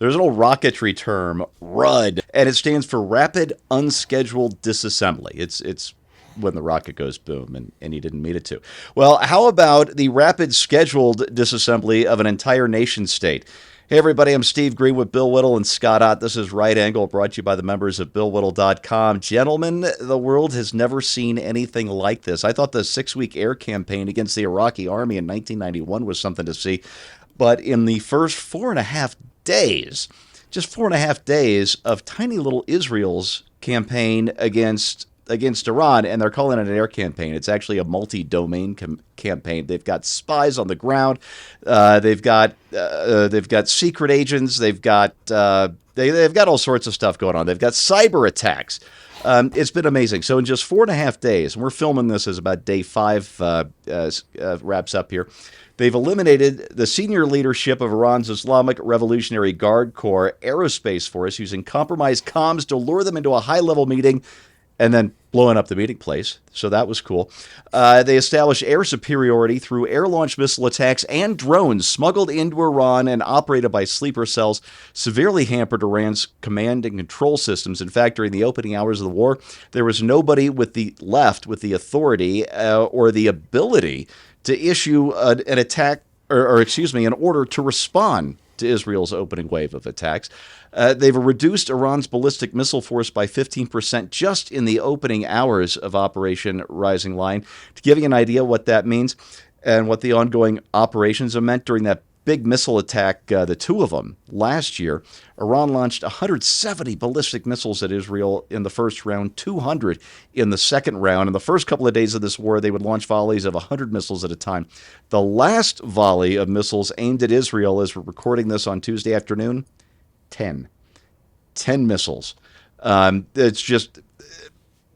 There's an old rocketry term, RUD, and it stands for Rapid Unscheduled Disassembly. It's when the rocket goes boom, and he didn't mean it to. Well, how about the rapid scheduled disassembly of an entire nation state? Hey, everybody, I'm Steve Green with Bill Whittle and Scott Ott. This is Right Angle, brought to you by the members of BillWhittle.com. Gentlemen, the world has never seen anything like this. I thought the 6-week air campaign against the Iraqi army in 1991 was something to see. But in the first 4.5 days, just 4.5 days of tiny little Israel's campaign against Iran, and they're calling it an air campaign. It's actually a multi-domain campaign. They've got spies on the ground. They've got secret agents. They've got all sorts of stuff going on. They've got cyber attacks. It's been amazing. So in just 4.5 days, and we're filming this as about day 5 wraps up here, they've eliminated the senior leadership of Iran's Islamic Revolutionary Guard Corps Aerospace Force using compromised comms to lure them into a high-level meeting and then blowing up the meeting place. So that was cool. They established air superiority through air-launched missile attacks and drones smuggled into Iran and operated by sleeper cells, severely hampered Iran's command and control systems. In fact, during the opening hours of the war, there was nobody with the authority or the ability to issue an attack, an order to respond to Israel's opening wave of attacks. They've reduced Iran's ballistic missile force by 15% just in the opening hours of Operation Rising Lion. To give you an idea what that means and what the ongoing operations have meant, during that big missile attack, the 2 of them last year, Iran launched 170 ballistic missiles at Israel in the first round, 200 in the second round. In the first couple of days of this war, they would launch volleys of 100 missiles at a time. The last volley of missiles aimed at Israel, as we're recording this on Tuesday afternoon, 10 missiles. It's just,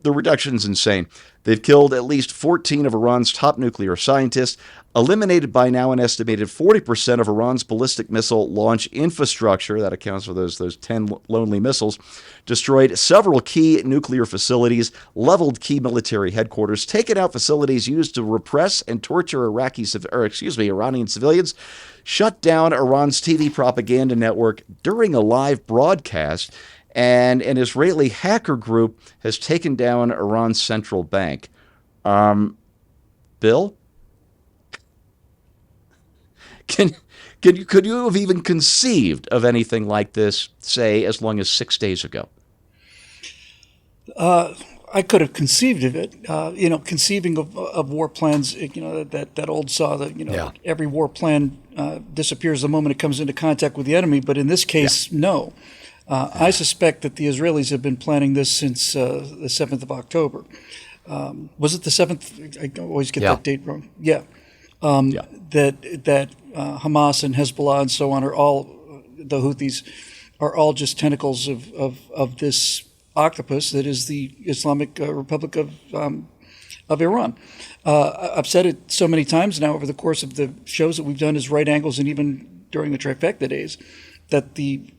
the reduction's insane. They've killed at least 14 of Iran's top nuclear scientists, eliminated by now an estimated 40% of Iran's ballistic missile launch infrastructure. That accounts for those 10 lonely missiles. Destroyed several key nuclear facilities, leveled key military headquarters, taken out facilities used to repress and torture Iranian civilians, shut down Iran's TV propaganda network during a live broadcast, and an Israeli hacker group has taken down Iran's central bank. Bill? Could you have even conceived of anything like this, say, as long as 6 days ago? I could have conceived of it. Conceiving of war plans. That old saw that every war plan disappears the moment it comes into contact with the enemy. But in this case, no. I suspect that the Israelis have been planning this since the 7th of October. Was it the 7th? I always get that date wrong. Yeah. That Hamas and Hezbollah and so on are all, the Houthis, are all just tentacles of this octopus that is the Islamic Republic of Iran. I've said it so many times now over the course of the shows that we've done as Right Angles, and even during the Trifecta days, that the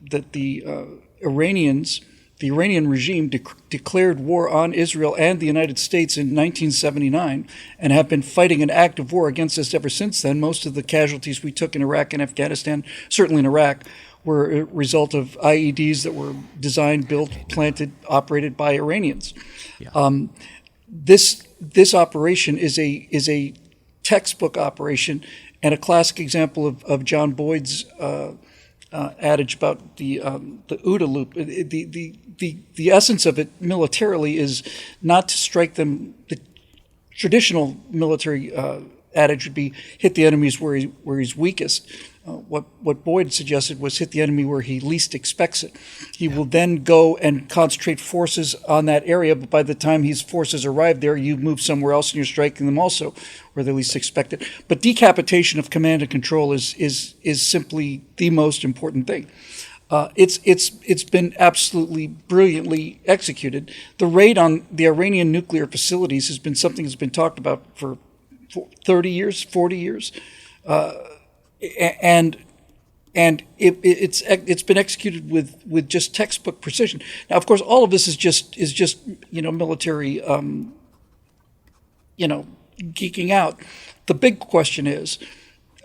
Iranians, the Iranian regime declared war on Israel and the United States in 1979 and have been fighting an active war against us ever since then. Most of the casualties we took in Iraq and Afghanistan, certainly in Iraq, were a result of IEDs that were designed, built, planted, operated by Iranians. Yeah. This operation is a textbook operation and a classic example of John Boyd's adage about the OODA loop. The essence of it militarily is not to strike them. The traditional military adage would be hit the enemy where he's weakest. What Boyd suggested was hit the enemy where he least expects it. He will then go and concentrate forces on that area, but by the time his forces arrive there, you move somewhere else and you're striking them also where they least expect it. But decapitation of command and control is simply the most important thing. It's been absolutely brilliantly executed. The raid on the Iranian nuclear facilities has been something that's been talked about for 30 years, 40 years. And it's been executed with just textbook precision. Now, of course, all of this is just military geeking out. The big question is,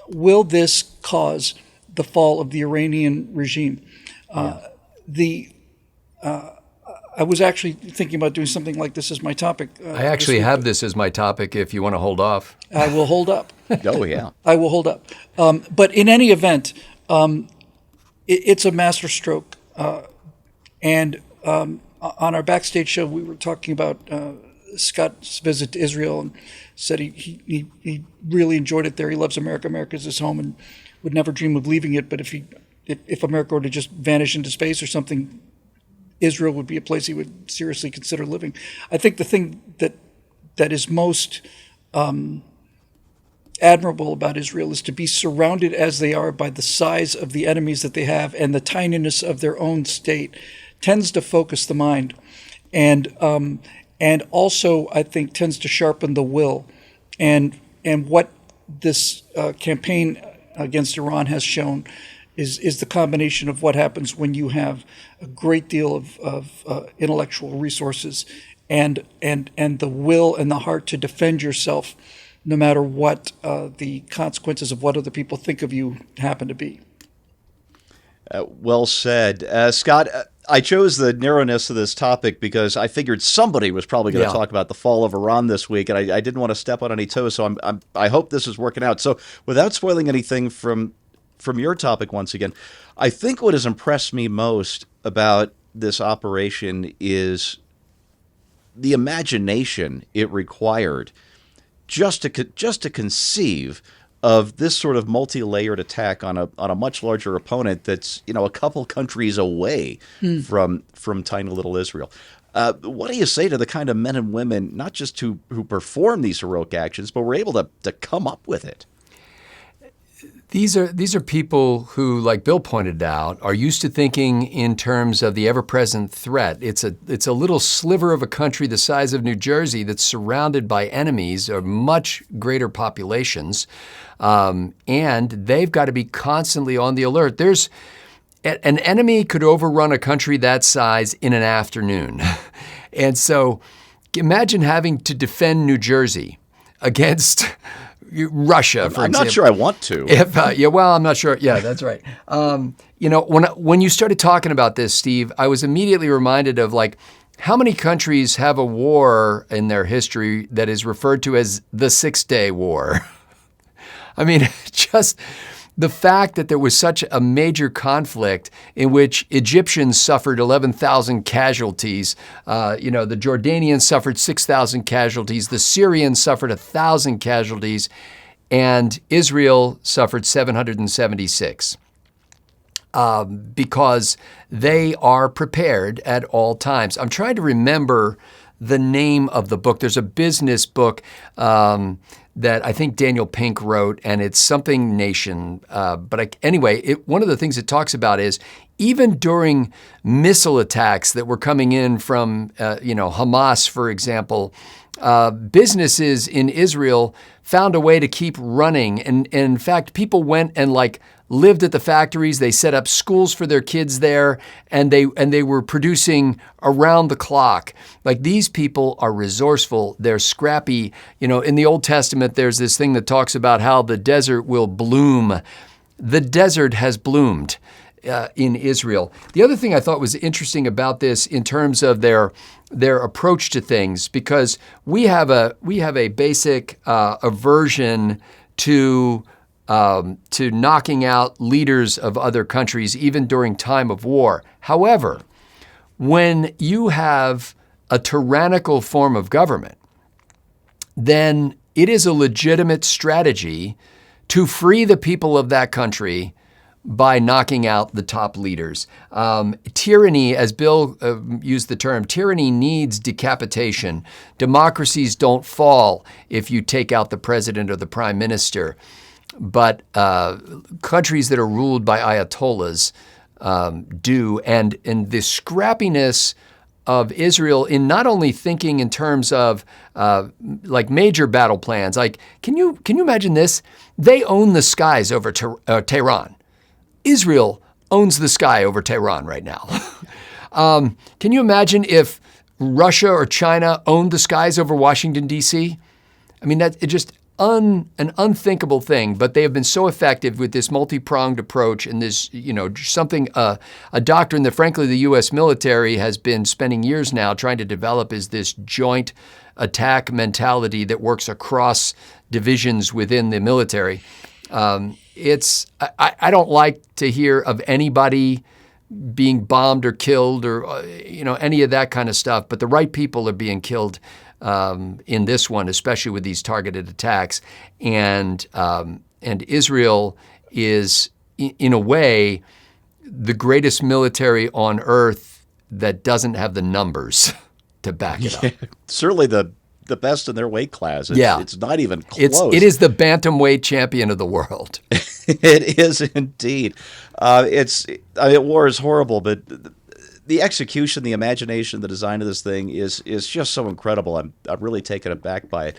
will this cause the fall of the Iranian regime. I was actually thinking about doing something like this as my topic. I actually have this as my topic if you want to hold off. I will hold up. Oh, yeah. I will hold up. But in any event, it's a masterstroke. And on our backstage show, we were talking about Scott's visit to Israel and said he really enjoyed it there. He loves America. America's his home and would never dream of leaving it. But if America were to just vanish into space or something, Israel would be a place he would seriously consider living. I think the thing that is most admirable about Israel is to be surrounded as they are by the size of the enemies that they have, and the tininess of their own state tends to focus the mind, and also I think tends to sharpen the will, and what this campaign against Iran has shown is the combination of what happens when you have a great deal of intellectual resources and the will and the heart to defend yourself, no matter what the consequences of what other people think of you happen to be. Well said. Scott, I chose the narrowness of this topic because I figured somebody was probably going to talk about the fall of Iran this week, and I didn't want to step on any toes, so I hope this is working out. So without spoiling anything from your topic once again, I think what has impressed me most about this operation is the imagination it required just to conceive of this sort of multi-layered attack on a much larger opponent that's a couple countries away from tiny little Israel. What do you say to the kind of men and women, not just who perform these heroic actions, but were able to come up with it? These are people who, like Bill pointed out, are used to thinking in terms of the ever-present threat. It's a little sliver of a country the size of New Jersey that's surrounded by enemies of much greater populations, and they've got to be constantly on the alert. An enemy could overrun a country that size in an afternoon, and so imagine having to defend New Jersey against Russia, for example. I'm not sure I want to. I'm not sure. Yeah, that's right. When you started talking about this, Steve, I was immediately reminded of how many countries have a war in their history that is referred to as the 6-Day War. I mean, just the fact that there was such a major conflict in which Egyptians suffered 11,000 casualties, the Jordanians suffered 6,000 casualties, the Syrians suffered 1,000 casualties, and Israel suffered 776. Because they are prepared at all times. I'm trying to remember the name of the book. There's a business book that I think Daniel Pink wrote, and it's something nation. Anyway, one of the things it talks about is even during missile attacks that were coming in from, Hamas, for example, businesses in Israel found a way to keep running. And in fact, people went and lived at the factories. They set up schools for their kids there, and they were producing around the clock. These people are resourceful. They're scrappy. In the Old Testament, there's this thing that talks about how the desert will bloom. The desert has bloomed in Israel. The other thing I thought was interesting about this in terms of their approach to things, because we have a basic aversion to knocking out leaders of other countries, even during time of war. However, when you have a tyrannical form of government, then it is a legitimate strategy to free the people of that country by knocking out the top leaders. Tyranny, as Bill used the term, tyranny needs decapitation. Democracies don't fall if you take out the president or the prime minister. But countries that are ruled by ayatollahs do. And the scrappiness of Israel in not only thinking in terms of major battle plans. Can you imagine this? They own the skies over Tehran. Israel owns the sky over Tehran right now. Can you imagine if Russia or China owned the skies over Washington, D.C.? I mean, it's just an unthinkable thing, but they have been so effective with this multi-pronged approach and this, something, a doctrine that frankly the U.S. military has been spending years now trying to develop is this joint attack mentality that works across divisions within the military. I don't like to hear of anybody being bombed or killed or any of that kind of stuff, but the right people are being killed in this one, especially with these targeted attacks. And Israel is, in a way, the greatest military on earth that doesn't have the numbers to back it up. Certainly the best in their weight class. It's not even close. It is the bantamweight champion of the world. It is indeed. War is horrible, but the execution, the imagination, the design of this thing is just so incredible. I'm really taken aback by it.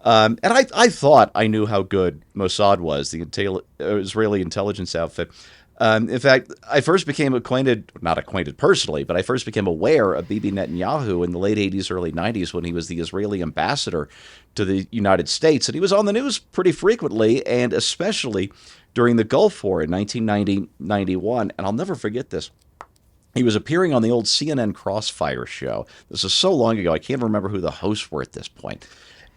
And I thought I knew how good Mossad was, the Israeli intelligence outfit. In fact, I first became not acquainted personally, but I first became aware of Bibi Netanyahu in the late 80s, early 90s when he was the Israeli ambassador to the United States. And he was on the news pretty frequently, and especially during the Gulf War in 1990-91. And I'll never forget this. He was appearing on the old CNN Crossfire show. This is so long ago, I can't remember who the hosts were at this point.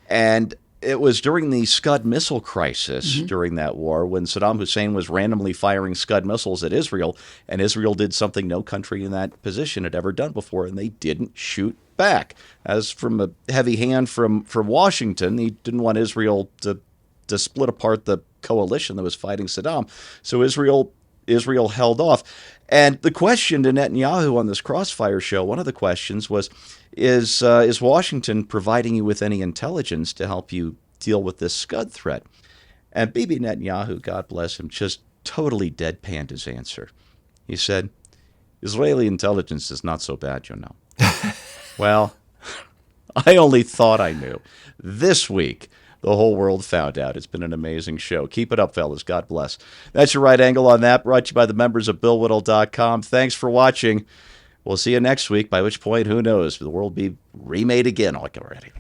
And it was during the Scud missile crisis during that war when Saddam Hussein was randomly firing Scud missiles at Israel, and Israel did something no country in that position had ever done before, and they didn't shoot back. As from a heavy hand from Washington, he didn't want Israel to split apart the coalition that was fighting Saddam. So Israel held off. And the question to Netanyahu on this Crossfire show, one of the questions was, is Washington providing you with any intelligence to help you deal with this Scud threat? And Bibi Netanyahu, God bless him, just totally deadpanned his answer. He said, Israeli intelligence is not so bad, you know. Well, I only thought I knew. This week, the whole world found out. It's been an amazing show. Keep it up, fellas. God bless. That's your right angle on that, brought to you by the members of BillWhittle.com. Thanks for watching. We'll see you next week, by which point, who knows, the world will be remade again like already.